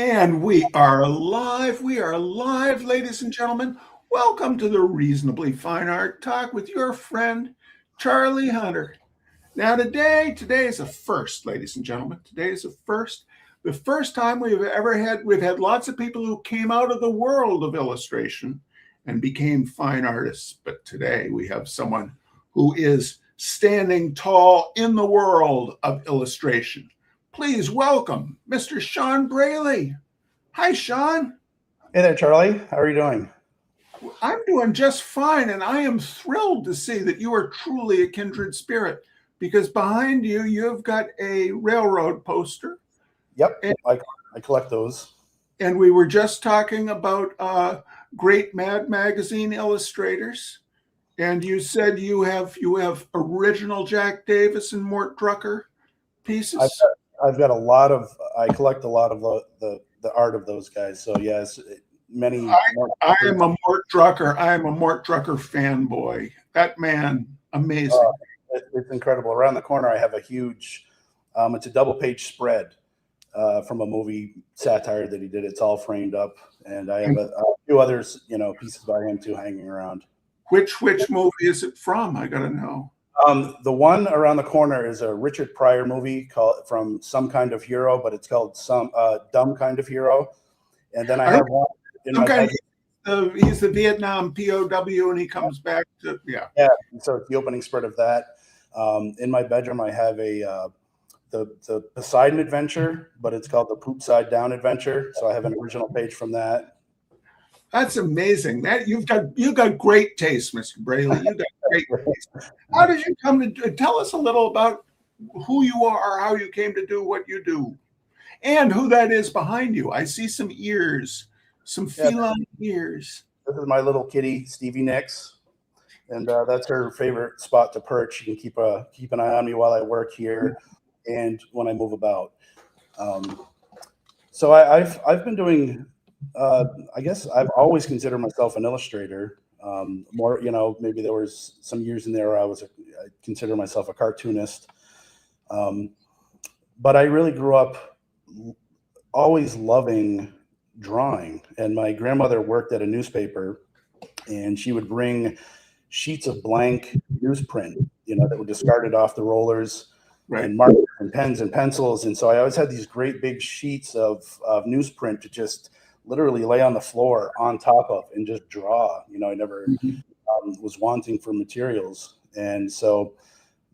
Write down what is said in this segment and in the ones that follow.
And we are live. We are live, ladies and gentlemen. Welcome to the Reasonably Fine Art Talk with your friend, Charlie Hunter. Now, today is a first, ladies and gentlemen. Today is a first. The first time we've had lots of people who came out of the world of illustration and became fine artists. But today we have someone who is standing tall in the world of illustration. Please welcome Mr. Shawn Braley. Hi, Shawn. Hey there, Charlie. How are you doing? I'm doing just fine, and I am thrilled to see that you are truly a kindred spirit because behind you, you've got a railroad poster. Yep, I collect those. And we were just talking about great Mad Magazine illustrators, and you said you have original Jack Davis and Mort Drucker pieces. I've got I collect a lot of the art of those guys. So yes, many. I am a Mort Drucker. I am a Mort Drucker fanboy. That man, amazing. It's incredible. Around the corner, I have a huge. It's a double-page spread from a movie satire that he did. It's all framed up, and I have a few others, pieces by him too, hanging around. Which movie is it from? I gotta know. The one around the corner is a Richard Pryor movie called from Some Kind of Hero, but it's called Some Dumb Kind of Hero. And then I have one in my bedroom. He's the Vietnam POW, and he comes back to Yeah. So it's the opening spread of that. In my bedroom, I have the Poseidon Adventure, but it's called the Poop Side Down Adventure. So I have an original page from that. That's amazing. That you've got great taste, Mr. Braley. You got great taste. How did you come to tell us a little about who you are, how you came to do what you do, and who that is behind you? I see some ears, some feline ears. This is my little kitty, Stevie Nicks, and that's her favorite spot to perch. You can keep an eye on me while I work here and when I move about. So I've been doing. I guess I've always considered myself an illustrator. More, maybe there was some years in there where I consider myself a cartoonist. But I really grew up always loving drawing. And my grandmother worked at a newspaper, and she would bring sheets of blank newsprint, that were discarded off the rollers, right, and markers and pens and pencils. And so I always had these great big sheets of newsprint to just literally lay on the floor on top of and just draw. I never was wanting for materials. And so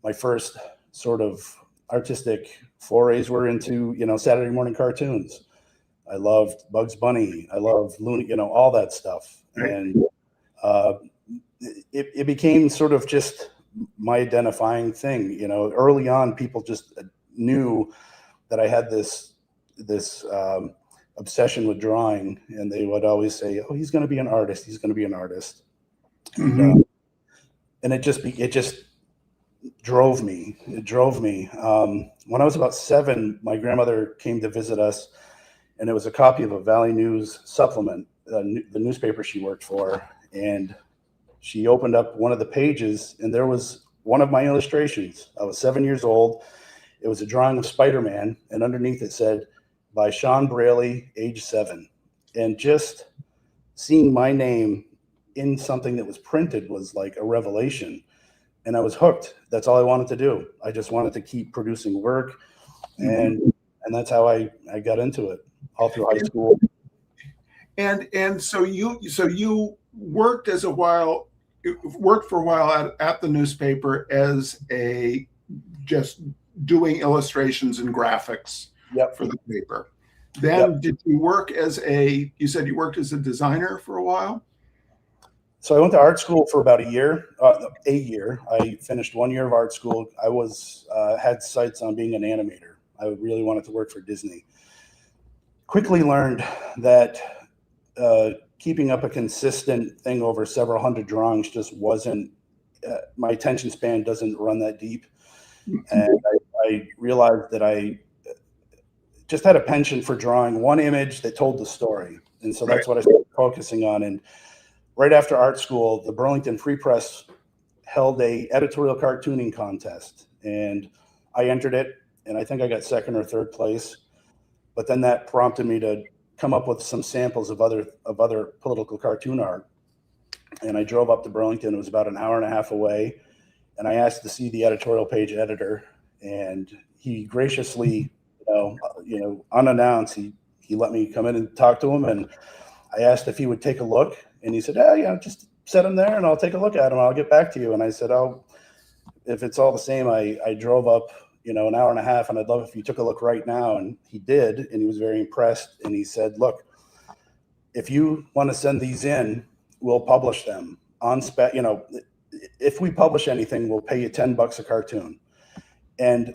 my first sort of artistic forays were into, Saturday morning cartoons. I loved Bugs Bunny. I loved Looney, all that stuff. Right. And it became sort of just my identifying thing. Early on, people just knew that I had this obsession with drawing, and they would always say, "Oh, he's going to be an artist. He's going to be an artist." And it just drove me. It drove me. When I was about 7, my grandmother came to visit us, and it was a copy of a Valley News supplement, the newspaper she worked for, and she opened up one of the pages, and there was one of my illustrations. I was 7 years old. It was a drawing of Spider-Man, and underneath it said, by Shawn Braley, age 7. And just seeing my name in something that was printed was like a revelation. And I was hooked. That's all I wanted to do. I just wanted to keep producing work. And that's how I got into it all through high school. And so you worked for a while at the newspaper as just doing illustrations and graphics. Yep. For the paper. Then Did you work you said you worked as a designer for a while? So I went to art school for about a year. I finished 1 year of art school. I had sights on being an animator. I really wanted to work for Disney. Quickly learned that keeping up a consistent thing over several hundred drawings just wasn't, my attention span doesn't run that deep. And I realized that I just had a penchant for drawing one image that told the story. And so that's what I started focusing on. And right after art school, the Burlington Free Press held a editorial cartooning contest, and I entered it, and I think I got second or third place. But then that prompted me to come up with some samples of other political cartoon art. And I drove up to Burlington. It was about an hour and a half away. And I asked to see the editorial page editor, and he graciously, unannounced, he let me come in and talk to him. And I asked if he would take a look, and he said, just set him there and I'll take a look at him. I'll get back to you. And I said, oh, if it's all the same, I drove up, an hour and a half, and I'd love if you took a look right now. And he did, and he was very impressed. And he said, look, if you want to send these in, we'll publish them on spec. If we publish anything, we'll pay you $10 a cartoon. And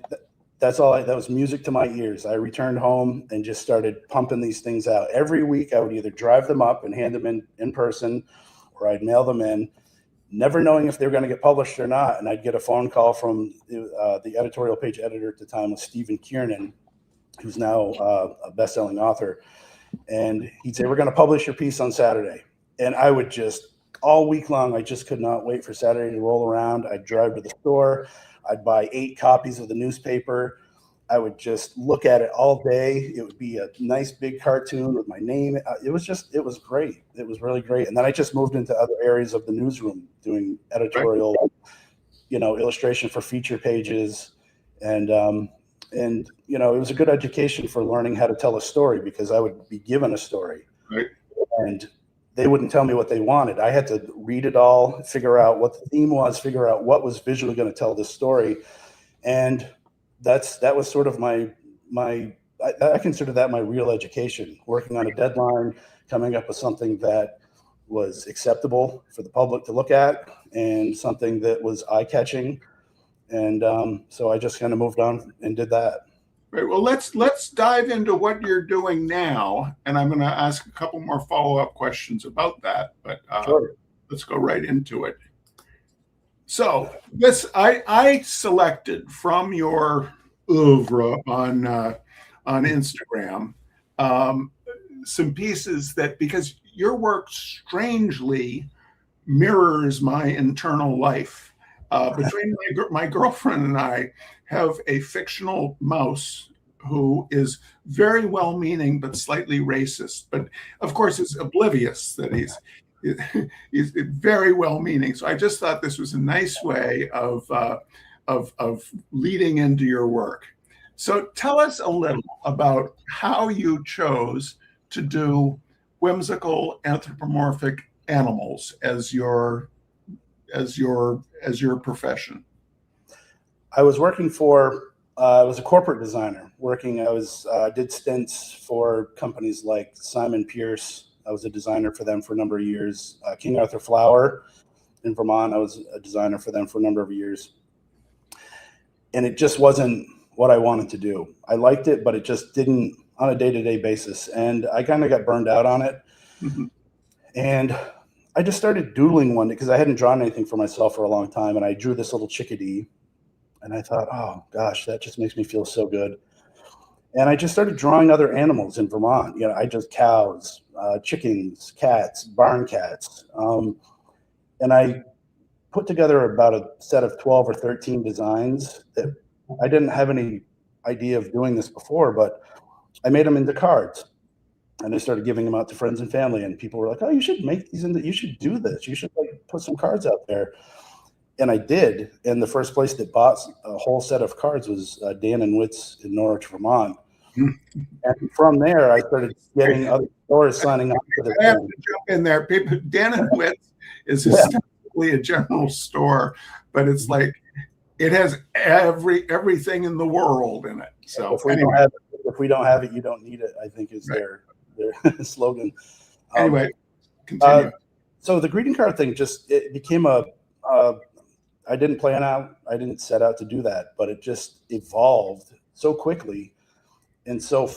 that was music to my ears. I returned home and just started pumping these things out. Every week I would either drive them up and hand them in person, or I'd mail them in, never knowing if they were going to get published or not. And I'd get a phone call from the editorial page editor at the time, was Stephen Kiernan, who's now a best-selling author. And he'd say, we're going to publish your piece on Saturday. And I would just, all week long, I just could not wait for Saturday to roll around. I'd drive to the store. I'd buy 8 copies of the newspaper. I would just look at it all day. It would be a nice big cartoon with my name. It was great. It was really great. And then I just moved into other areas of the newsroom, doing editorial, illustration for feature pages. And it was a good education for learning how to tell a story, because I would be given a story. Right. And they wouldn't tell me what they wanted. I had to read it all, figure out what the theme was, figure out what was visually going to tell this story. And that was sort of I consider that my real education, working on a deadline, coming up with something that was acceptable for the public to look at, and something that was eye-catching. And so I just kind of moved on and did that. Right. Well, let's dive into what you're doing now, and I'm going to ask a couple more follow-up questions about that. But Sure. Let's go right into it. So I selected from your oeuvre on Instagram some pieces that, because your work strangely mirrors my internal life. Between my girlfriend and I have a fictional mouse who is very well-meaning but slightly racist. But of course, is oblivious that he's very well-meaning. So I just thought this was a nice way of leading into your work. So tell us a little about how you chose to do whimsical anthropomorphic animals as your profession. I was working for, I was a corporate designer did stints for companies like Simon Pierce. I was a designer for them for a number of years. King Arthur Flour in Vermont, I was a designer for them for a number of years. And it just wasn't what I wanted to do. I liked it, but it just didn't on a day-to-day basis. And I kind of got burned out on it. Mm-hmm. And I just started doodling one day, because I hadn't drawn anything for myself for a long time. And I drew this little chickadee. And I thought, oh, gosh, that just makes me feel so good. And I just started drawing other animals in Vermont. I just cows, chickens, cats, barn cats. And I put together about a set of 12 or 13 designs that I didn't have any idea of doing this before, but I made them into cards. And I started giving them out to friends and family. And people were like, oh, you should make these you should do this. You should put some cards out there. And I did. And the first place that bought a whole set of cards was Dan and Witt's in Norwich, Vermont. And from there, I started getting other stores signing up for the I have to jump in there. People, Dan and Witt's is ostensibly a general store, but it's like it has everything in the world in it. So if we don't have it, you don't need it, I think is their slogan. Anyway, continue. So the greeting card thing it became I didn't plan out. I didn't set out to do that, but it just evolved so quickly and so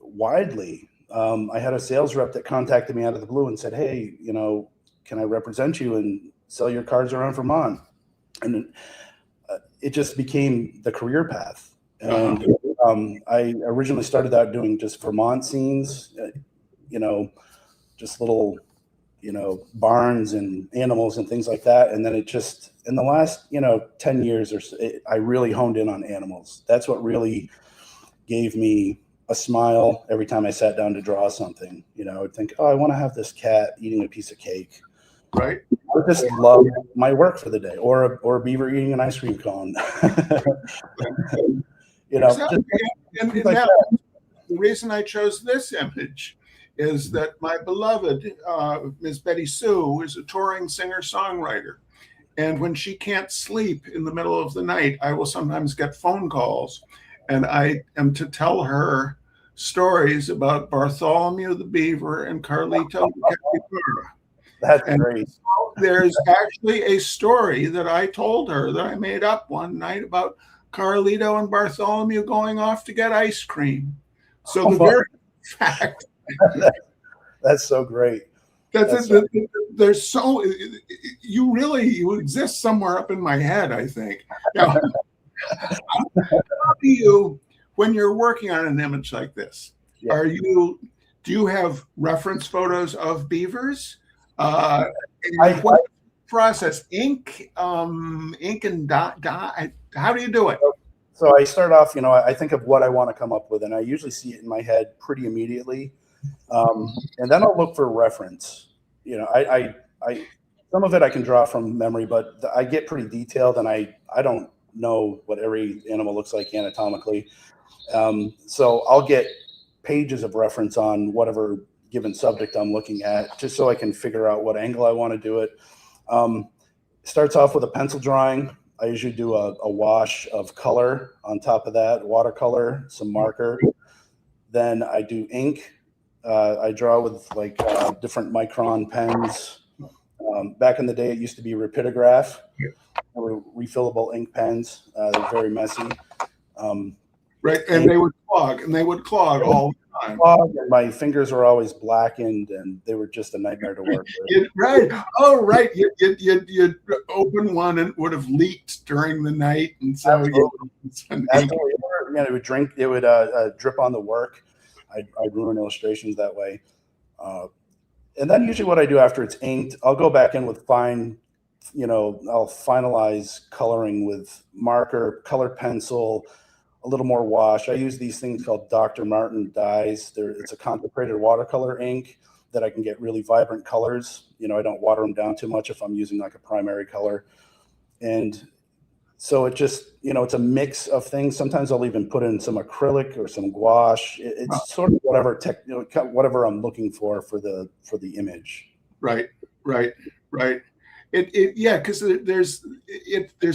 widely. I had a sales rep that contacted me out of the blue and said, "Hey, can I represent you and sell your cards around Vermont?" And it just became the career path. And I originally started out doing just Vermont scenes, just little, barns and animals and things like that. And then it just, in the last, 10 years or so, I really honed in on animals. That's what really gave me a smile every time I sat down to draw something. You know, I'd think, oh, I want to have this cat eating a piece of cake. Right. I just love my work for the day, or a beaver eating an ice cream cone. You know, Exactly. And like now, the reason I chose this image is that my beloved Miss Betty Sue is a touring singer-songwriter. And when she can't sleep in the middle of the night, I will sometimes get phone calls, and I am to tell her stories about Bartholomew the beaver and Carlito the capybara. That's And great. there's actually a story that I told her that I made up one night about Carlito and Bartholomew going off to get ice cream. So the very fact that's so great. there's so you exist somewhere up in my head, I think. Now, how do you, when you're working on an image like this, Yeah. do you have reference photos of beavers? What process? Ink and dot. How do you do it? So I start off, you know, I think of what I want to come up with, and I usually see it in my head pretty immediately. And then I'll look for reference. You know, I some of it I can draw from memory, but I get pretty detailed, and I don't know what every animal looks like anatomically. So I'll get pages of reference on whatever given subject I'm looking at, just so I can figure out what angle I want to do it. Starts off with a pencil drawing. I usually do a wash of color on top of that, watercolor, some marker. Then I do ink. I draw with like different micron pens. Back in the day, it used to be rapidograph. They were refillable ink pens. They're very messy. Right, and they would clog all the time. And my fingers were always blackened, and they were just a nightmare to work with. Right. Oh, right. You'd open one and it would have leaked during the night, and so it would drink. It would drip on the work. I'd ruin illustrations that way. And then usually what I do after it's inked, I'll go back in with fine, you know, I'll finalize coloring with marker, color pencil, a little more wash. I use these things called Dr. Martin dyes. It's a concentrated watercolor ink that I can get really vibrant colors. You know, I don't water them down too much if I'm using like a primary color. And so it just, you know, it's a mix of things. Sometimes I'll even put in some acrylic or some gouache. It's sort of whatever I'm looking for the image. Right. Yeah, because there's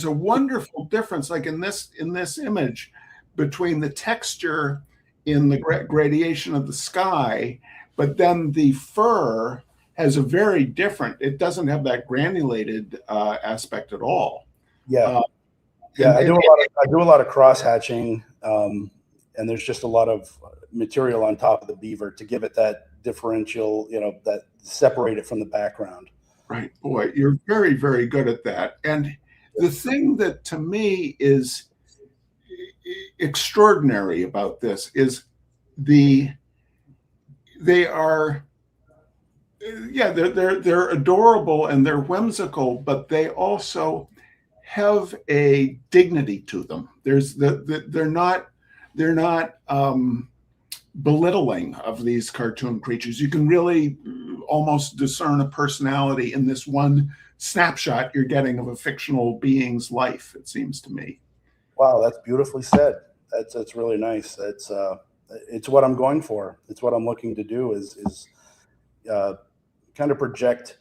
a wonderful difference, like in this image, between the texture in the gradation of the sky, but then the fur has a very different. It doesn't have that granulated aspect at all. Yeah. I do a lot of cross hatching, and there's just a lot of material on top of the beaver to give it that differential, you know, that separate it from the background. Right, boy, you're very, very good at that. And the thing that to me is extraordinary about this is they're adorable and they're whimsical, but they also have a dignity to them. They're not belittling of these cartoon creatures. You can really almost discern a personality in this one snapshot you're getting of a fictional being's life, it seems to me. Wow, that's beautifully said. That's really nice. It's what I'm going for. It's what I'm looking to do is kind of project,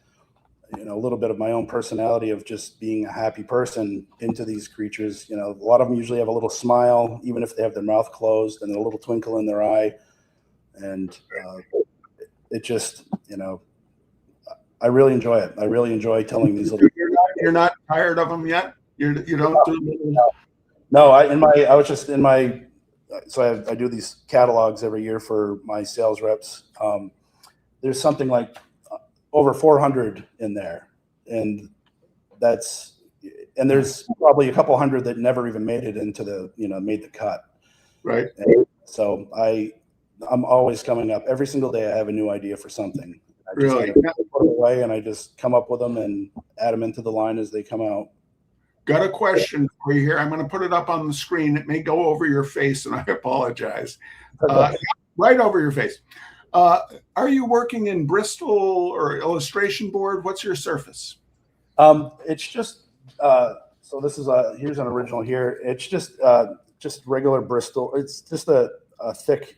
you know, a little bit of my own personality of just being a happy person into these creatures. You know, a lot of them usually have a little smile, even if they have their mouth closed, and a little twinkle in their eye. And it just, you know, I really enjoy it. I really enjoy telling these little. You're not tired of them yet? You don't do. No, I do these catalogs every year for my sales reps. There's something like over 400 in there, and there's probably a couple hundred that never even made it into made the cut. Right. And so I'm always coming up. Every single day I have a new idea for something. I just really put it away, and I just come up with them and add them into the line as they come out. Got a question for you here. I'm going to put it up on the screen. It may go over your face, and I apologize. Right over your face. Are you working in Bristol or illustration board? What's your surface? It's just so this is here's an original here. It's just regular Bristol. It's just a thick,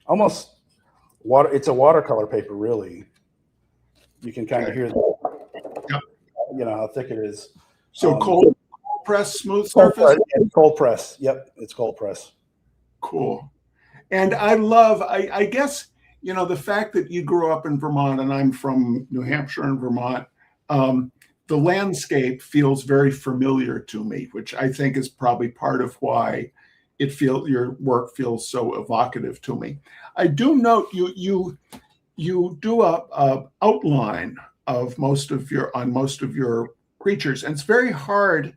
almost water. It's a watercolor paper, really. You can kind of hear the, you know how thick it is. So cold press, smooth surface? Cold press. Yep, it's cold press. Cool. And I guess, you know, the fact that you grew up in Vermont and I'm from New Hampshire and Vermont, the landscape feels very familiar to me, which I think is probably part of why your work feels so evocative to me. I do note you do a outline of most of your creatures, and it's very hard.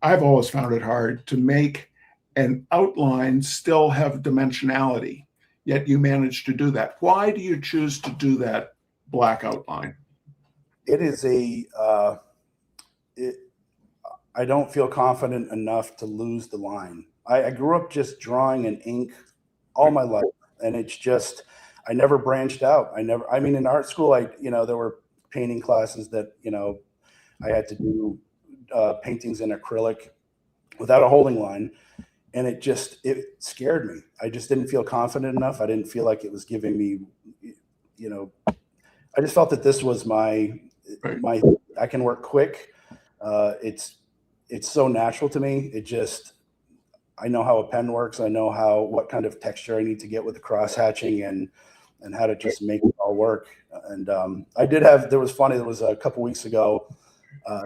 I've always found it hard to make an outline still have dimensionality, yet you manage to do that. Why do you choose to do that black outline? It is I don't feel confident enough to lose the line. I grew up just drawing in ink all my life, and it's just, I never branched out. I mean, in art school, there were painting classes that, I had to do paintings in acrylic without a holding line. And it scared me. I just didn't feel confident enough. I didn't feel like it was giving me, I just felt that this was my, I can work quick. It's so natural to me. I know how a pen works. I know what kind of texture I need to get with the cross hatching and how to just make it all work. And there was a couple weeks ago,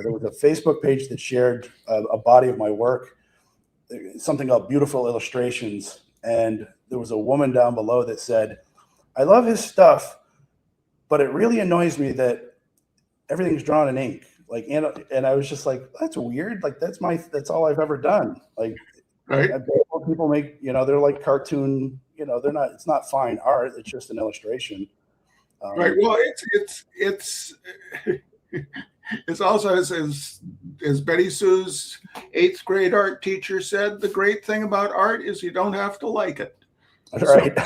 there was a Facebook page that shared a body of my work, something called Beautiful Illustrations. And there was a woman down below that said, I love his stuff, but it really annoys me that everything's drawn in ink. And I was just like, that's weird. Like, that's all I've ever done. Like, right. People make, they're like cartoon, it's not fine art. It's just an illustration. Right. Well, it's also, as Betty Sue's 8th grade art teacher said, the great thing about art is you don't have to like it. Right.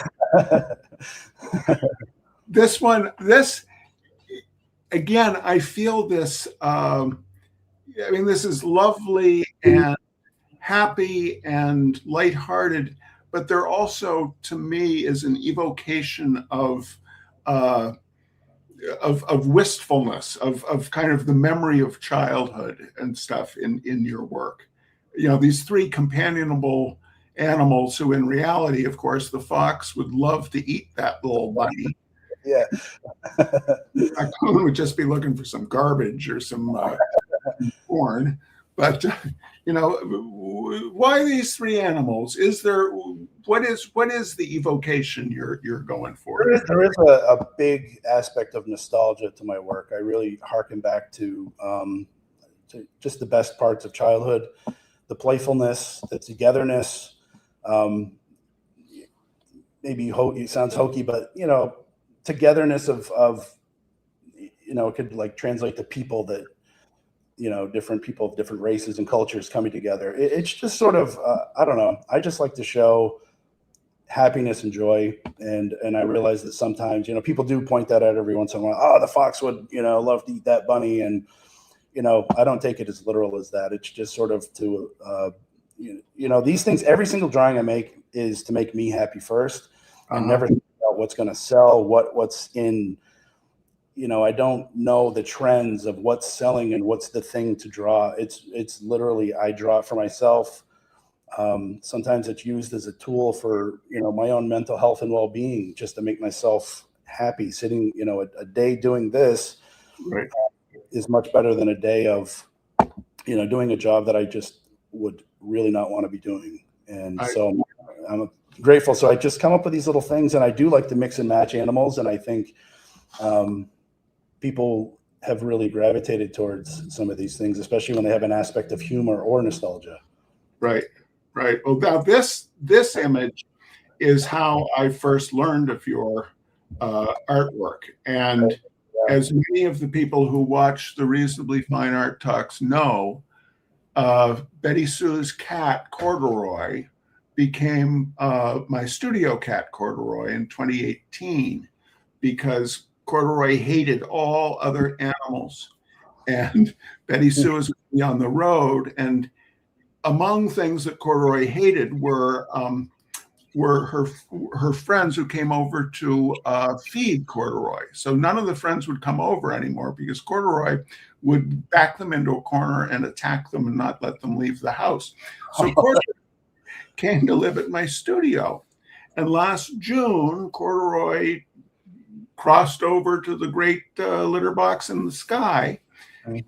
So, this, again, I feel this, this is lovely and happy and lighthearted, but there also, to me, is an evocation of wistfulness, of kind of the memory of childhood and stuff in your work. These 3 companionable animals who, in reality, of course, the fox would love to eat that little bunny. Yeah. I would just be looking for some garbage or some corn. But why these 3 animals? What is the evocation you're going for? There is a big aspect of nostalgia to my work. I really harken back to just the best parts of childhood, the playfulness, the togetherness. Maybe it sounds hokey, but togetherness of it could like translate to people that. Different people of different races and cultures coming together. It's just sort of, I don't know. I just like to show happiness and joy. And I realize that sometimes, people do point that out every once in a while. Oh, the fox would, love to eat that bunny. And, I don't take it as literal as that. It's just sort of to, these things, every single drawing I make is to make me happy first and never think about what's going to sell, what's in, I don't know the trends of what's selling and what's the thing to draw. It's literally, I draw it for myself. Sometimes it's used as a tool for, my own mental health and well-being, just to make myself happy. Sitting, a day doing this is much better than a day of, doing a job that I just would really not want to be doing. And so I'm grateful. So I just come up with these little things, and I do like to mix and match animals. And I think, people have really gravitated towards some of these things, especially when they have an aspect of humor or nostalgia. Right. Well, now this image is how I first learned of your artwork, and as many of the people who watch the Reasonably Fine Art Talks know, Betty Sue's cat, Corduroy, became my studio cat, Corduroy, in 2018 because Corduroy hated all other animals. And Betty Sue was on the road. And among things that Corduroy hated were her friends who came over to feed Corduroy. So none of the friends would come over anymore because Corduroy would back them into a corner and attack them and not let them leave the house. So Corduroy came to live at my studio. And last June, Corduroy crossed over to the great litter box in the sky.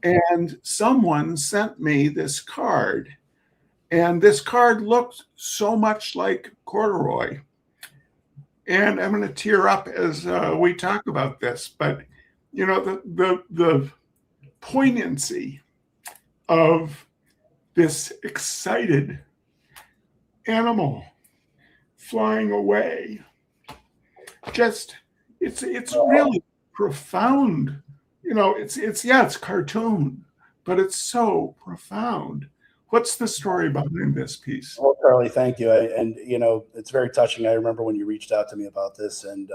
And someone sent me this card. And this card looked so much like Corduroy. And I'm going to tear up as we talk about this. But, you know, the poignancy of this excited animal flying away, just, it's really profound. You know, it's cartoon, but it's so profound. What's the story behind this piece? Well, Charlie, thank you. And you know, it's very touching. I remember when you reached out to me about this, and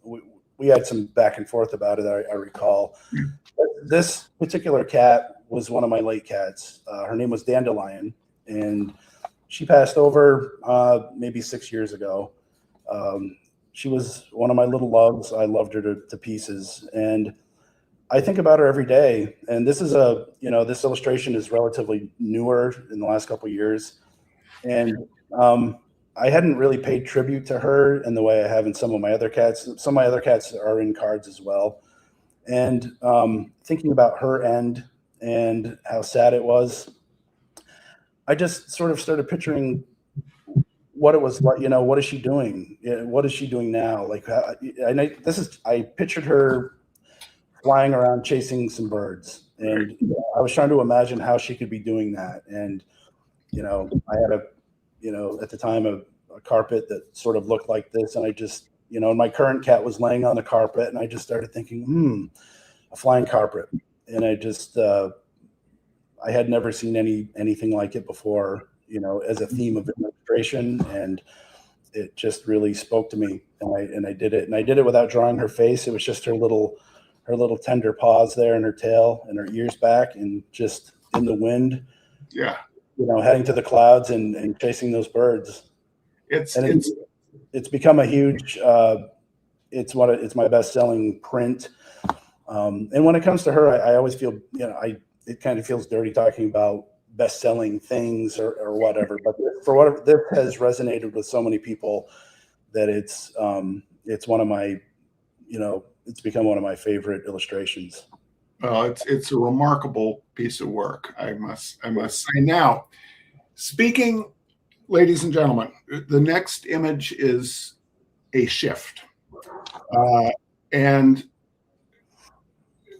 we had some back and forth about it. I recall. This particular cat was one of my late cats. Her name was Dandelion, and she passed over maybe 6 years ago. She was one of my little loves. I loved her to pieces, and I think about her every day. And this is this illustration is relatively newer in the last couple of years. And I hadn't really paid tribute to her in the way I have in some of my other cats. Some of my other cats are in cards as well. And thinking about her end and how sad it was, I just sort of started picturing what it was like. You know, what is she doing? What is she doing now? Like, I pictured her flying around chasing some birds, and I was trying to imagine how she could be doing that. And you know, I had at the time a carpet that sort of looked like this, and I just, and my current cat was laying on the carpet, and I just started thinking, a flying carpet. And I just I had never seen anything like it before, as a theme of illustration, and it just really spoke to me. And I did it, and I did it without drawing her face. It was just her little tender paws there, and her tail, and her ears back, and just in the wind. Yeah. Heading to the clouds and chasing those birds. It's become a huge. It's my best-selling print. And when it comes to her, I always feel, it kind of feels dirty talking about best-selling things or whatever. But for whatever, this has resonated with so many people that it's one of my, it's become one of my favorite illustrations. Well, it's a remarkable piece of work, I must say. Now, speaking, ladies and gentlemen, the next image is a shift, and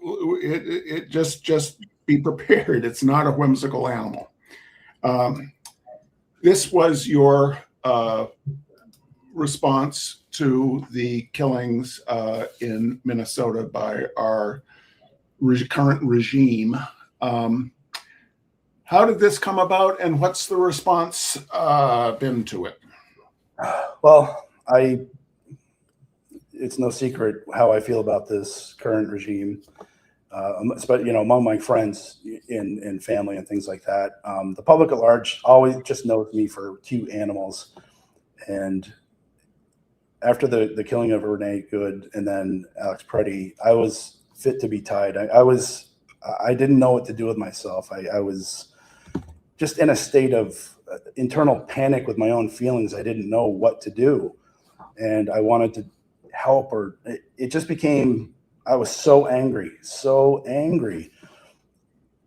it just be prepared. It's not a whimsical animal. This was your response to the killings in Minnesota by our current regime. How did this come about, and what's the response been to it? Well, it's no secret how I feel about this current regime, but among my friends and family and things like that. The public at large always just knows me for cute animals, and after the killing of Renee Good and then Alex Preddy, I was fit to be tied. I didn't know what to do with myself. I was just in a state of internal panic with my own feelings. I didn't know what to do, and I wanted to help her. It just became, I was so angry,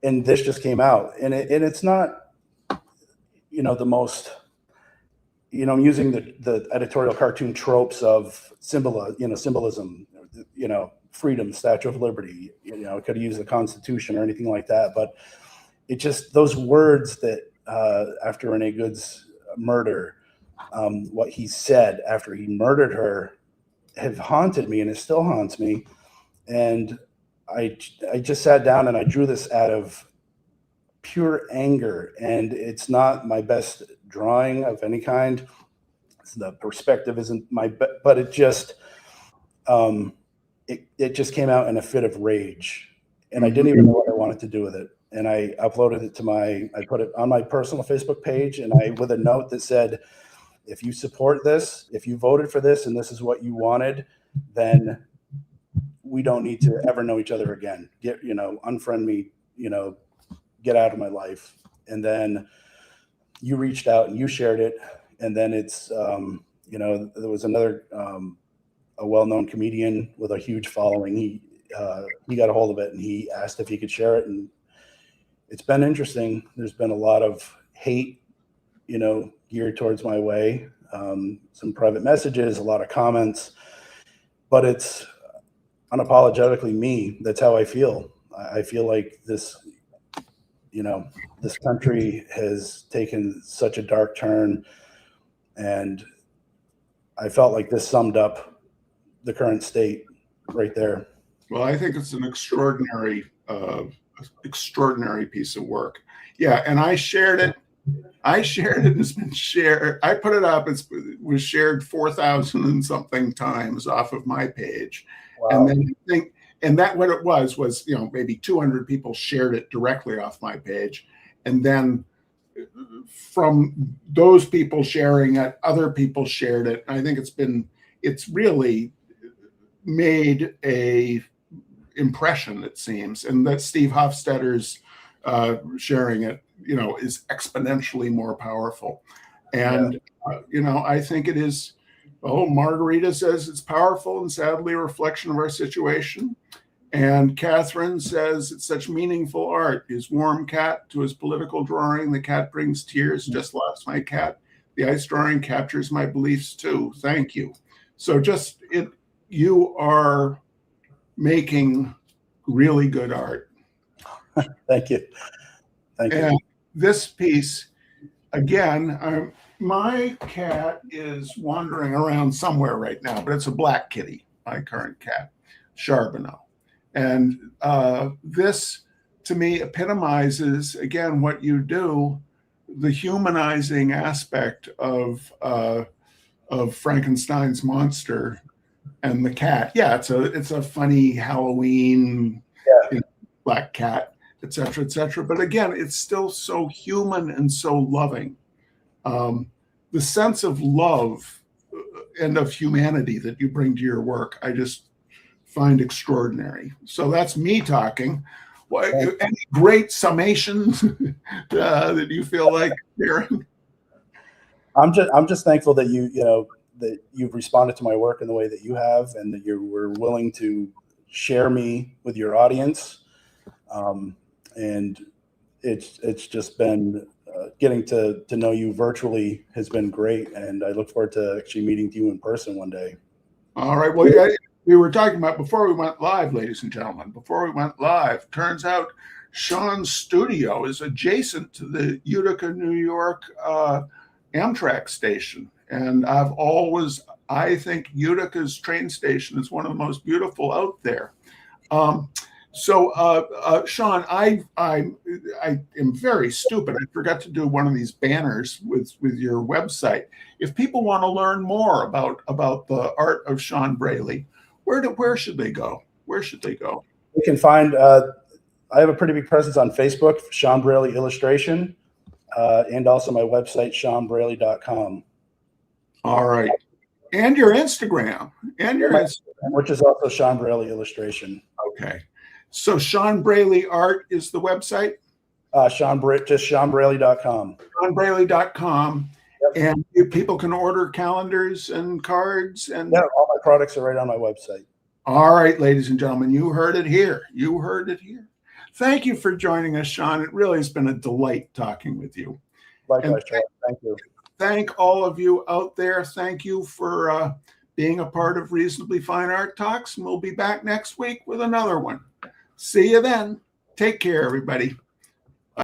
and this just came out, and it's not, the most, I'm using the editorial cartoon tropes of symbolism, freedom, Statue of Liberty, it could have used the Constitution or anything like that. But it just, those words that after Renee Good's murder, what he said after he murdered her have haunted me, and it still haunts me. And I just sat down and I drew this out of pure anger, and it's not my best drawing of any kind. The perspective isn't my best, but it just it just came out in a fit of rage, and I didn't even know what I wanted to do with it. And I uploaded it to I put it on my personal Facebook page, and with a note that said, if you support this, if you voted for this, and this is what you wanted, then we don't need to ever know each other again. Unfriend me, get out of my life. And then you reached out and you shared it. And then it's, there was another, a well-known comedian with a huge following. He got a hold of it and he asked if he could share it. And it's been interesting. There's been a lot of hate, geared towards my way. Some private messages, a lot of comments, but it's unapologetically me. That's how I feel. I feel like this country has taken such a dark turn, and I felt like this summed up the current state right there. Well, I think it's an extraordinary piece of work. Yeah, and I shared it. It's been shared. I put it up. It was shared 4,000 and something times off of my page. Wow. And then I think, and that what it was maybe 200 people shared it directly off my page. And then from those people sharing it, other people shared it. I think it's really made a impression, it seems. And that Steve Hofstadter's sharing it, is exponentially more powerful. And, I think it is, Margarita says it's powerful and sadly a reflection of our situation. And Catherine says it's such meaningful art. His warm cat to his political drawing. The cat brings tears. Just lost my cat. The ice drawing captures my beliefs too. Thank you. So you are making really good art. Thank you. Thank you. And this piece, again, my cat is wandering around somewhere right now, but it's a black kitty, my current cat, Charbonneau. And this, to me, epitomizes, again, what you do, the humanizing aspect of Frankenstein's monster and the cat. Yeah, it's a funny Halloween black cat, et cetera, et cetera. But again, it's still so human and so loving. The sense of love and of humanity that you bring to your work, I just find extraordinary. So that's me talking. Any great summations that you feel like hearing? I'm just thankful that that you've responded to my work in the way that you have, and that you were willing to share me with your audience. And it's just been getting to know you virtually has been great, and I look forward to actually meeting you in person one day. All right. Well, we were talking about before we went live, ladies and gentlemen. Before we went live, turns out Shawn's studio is adjacent to the Utica, New York Amtrak station, and I think Utica's train station is one of the most beautiful out there. So, Shawn, I am very stupid. I forgot to do one of these banners with your website. If people want to learn more about the art of Shawn Braley, where should they go? Where should they go? You can find. I have a pretty big presence on Facebook, Shawn Braley Illustration, and also my website, ShawnBraley.com. All right, and your Instagram, which is also Shawn Braley Illustration. Okay. So Shawn Braley Art is the website? Just ShawnBraley.com. ShawnBraley.com. Yep. And people can order calendars and cards. And yeah, all my products are right on my website. All right, ladies and gentlemen, you heard it here. You heard it here. Thank you for joining us, Shawn. It really has been a delight talking with you. Likewise, Charlie. Thank you. Thank all of you out there. Thank you for being a part of Reasonably Fine Art Talks. And we'll be back next week with another one. See you then. Take care, everybody.